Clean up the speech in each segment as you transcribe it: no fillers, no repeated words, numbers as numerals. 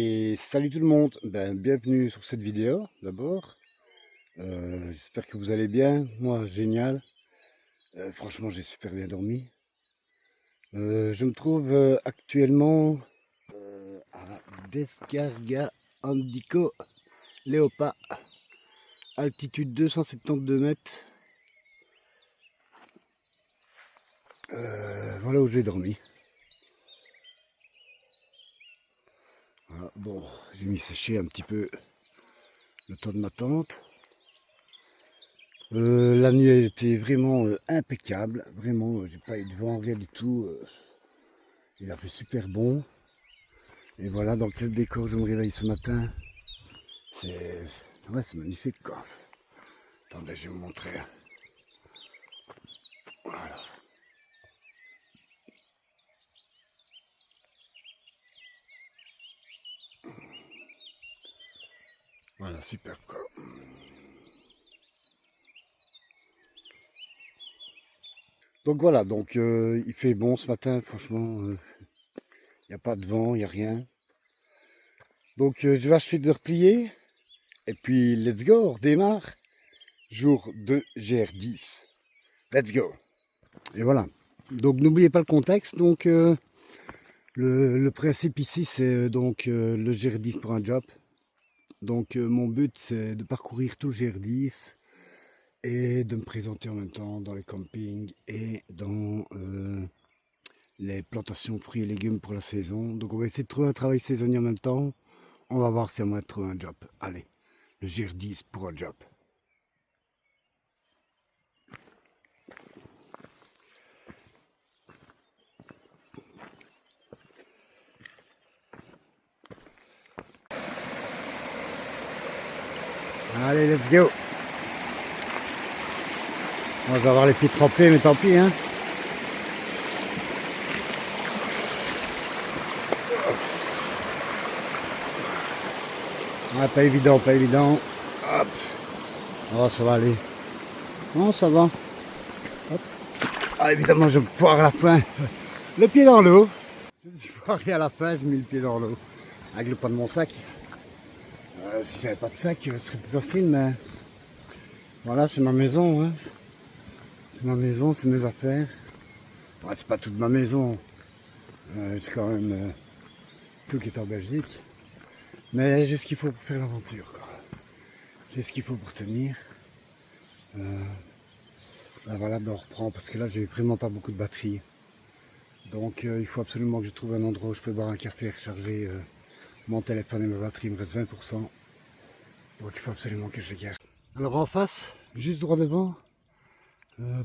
Et salut tout le monde, bienvenue sur cette vidéo d'abord. J'espère que vous allez bien, moi génial. Franchement j'ai super bien dormi. Je me trouve actuellement à Descarga-Andico Leopa, altitude 272 mètres. Voilà où j'ai dormi. Voilà, bon, j'ai mis sécher un petit peu le temps de ma tente. La nuit a été vraiment impeccable, vraiment, j'ai pas eu de vent, rien du tout. Il a fait super bon. Et voilà dans quel décor je me réveille ce matin. C'est ouais, c'est magnifique quoi. Attendez, je vais vous montrer. Voilà, voilà super quoi. Donc voilà, il fait bon ce matin, franchement. Il n'y a pas de vent, il n'y a rien. Je vais achever de replier. Et puis let's go, on redémarre. Jour 2 GR10. Let's go. Et voilà. Donc n'oubliez pas le contexte. Le principe ici, c'est le GR10 pour un job. Mon but, c'est de parcourir tout le GR10 et de me présenter en même temps dans les campings et dans les plantations de fruits et légumes pour la saison. Donc on va essayer de trouver un travail saisonnier en même temps. On va voir si on va trouver un job. Allez, le GR10 pour un job. Allez, let's go. Moi, je vais avoir les pieds trempés, mais tant pis, hein. Ouais, pas évident, pas évident. Hop. Oh, ça va aller. Non, ça va. Hop. Ah, évidemment, je vais pouvoir à la fin. Le pied dans l'eau. Je suis foiré à la fin, j'ai mis le pied dans l'eau. Avec le poids de mon sac. Si j'avais pas de sac, ce serait plus facile, mais voilà, c'est ma maison. Hein. C'est ma maison, c'est mes affaires. Ouais, c'est pas toute ma maison. C'est quand même tout qui est en Belgique. Mais j'ai ce qu'il faut pour faire l'aventure. J'ai ce qu'il faut pour tenir. Voilà, on reprend parce que là, j'ai vraiment pas beaucoup de batterie. Il faut absolument que je trouve un endroit où je peux boire un café et recharger mon téléphone et ma batterie. Il me reste 20%. Donc il faut absolument que je les garde. Alors en face, juste droit devant,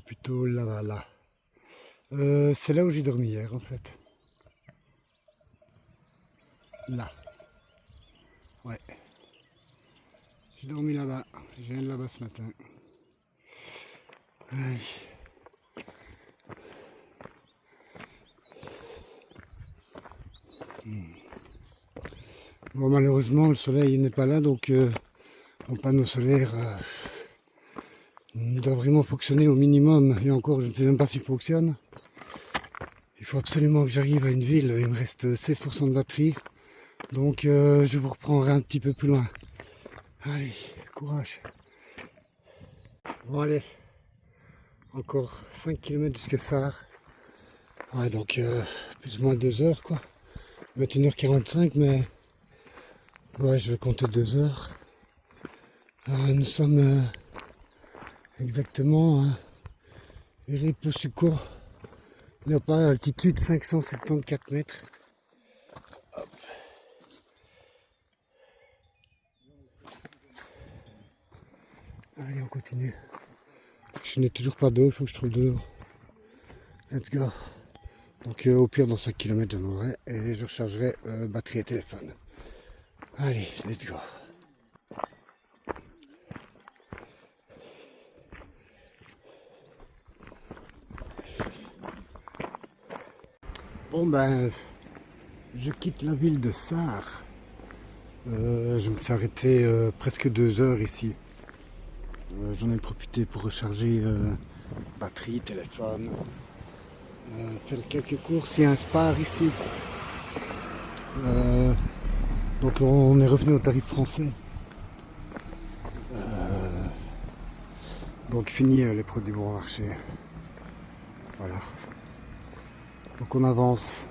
plutôt là-bas, là. C'est là où j'ai dormi hier en fait. Là. Ouais. J'ai dormi là-bas. Je viens de là-bas ce matin. Aïe. Bon, malheureusement, le soleil n'est pas là, mon panneau solaire doit vraiment fonctionner au minimum. Et encore, je ne sais même pas s'il fonctionne. Il faut absolument que j'arrive à une ville. Il me reste 16% de batterie. Je vous reprendrai un petit peu plus loin. Allez, courage. Bon, allez. Encore 5 km jusqu'à Sarre. Ouais, plus ou moins 2 heures, quoi. Je vais mettre 1h45, mais ouais, je vais compter 2 heures. Nous sommes exactement à Iriposuco, Léopard, altitude 574 mètres. Hop. Allez, on continue. Je n'ai toujours pas d'eau, il faut que je trouve de l'eau. Let's go. Au pire, dans 5 km, j'en aurai et je rechargerai batterie et téléphone. Allez, let's go. Je quitte la ville de Sarre. Je me suis arrêté presque 2 heures ici. J'en ai profité pour recharger batterie, téléphone, faire quelques courses. Il y a un Spar ici. Donc on est revenu au tarif français. Donc fini les produits bon marché. Voilà. Donc on avance.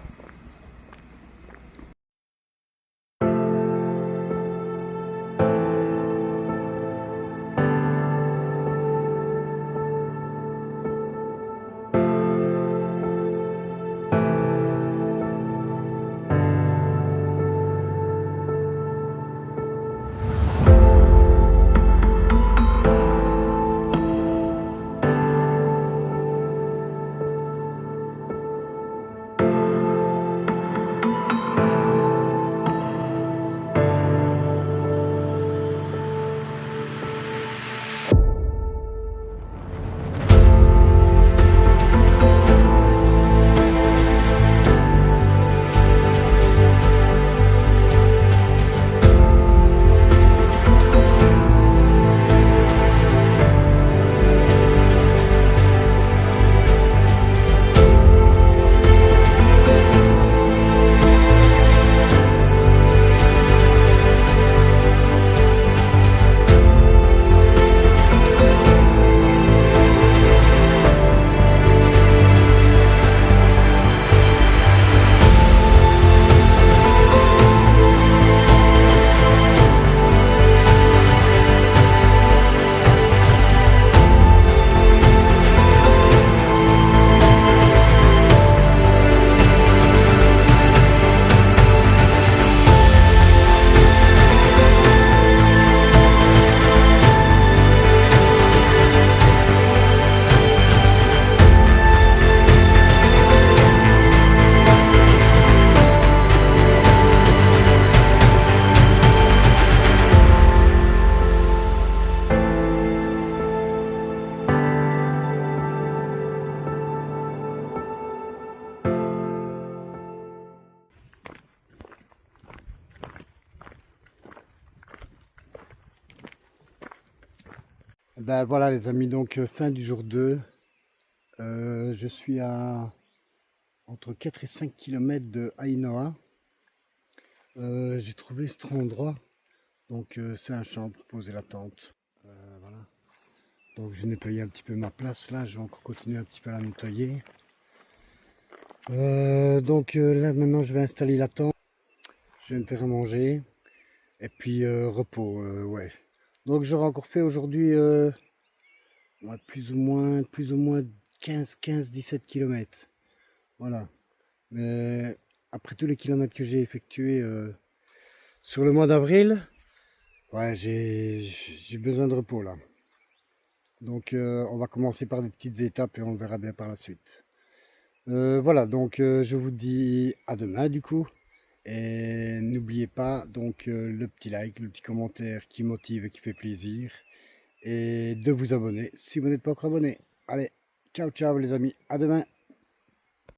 Ben voilà les amis, donc fin du jour 2. Je suis à entre 4 et 5 km de Hainoa. J'ai trouvé cet endroit, donc c'est un champ pour poser la tente. Voilà. Donc j'ai nettoyé un petit peu ma place là, je vais encore continuer un petit peu à la nettoyer. Donc là maintenant je vais installer la tente, je vais me faire à manger et puis repos, ouais. Donc j'aurai encore fait aujourd'hui ouais, plus ou moins 15-17 km. Voilà. Mais après tous les kilomètres que j'ai effectués sur le mois d'avril, ouais, j'ai besoin de repos là. Donc on va commencer par des petites étapes et on verra bien par la suite. Voilà, donc je vous dis à demain du coup. Et n'oubliez pas donc le petit like, le petit commentaire qui motive et qui fait plaisir. Et de vous abonner si vous n'êtes pas encore abonné. Allez, ciao ciao les amis, à demain.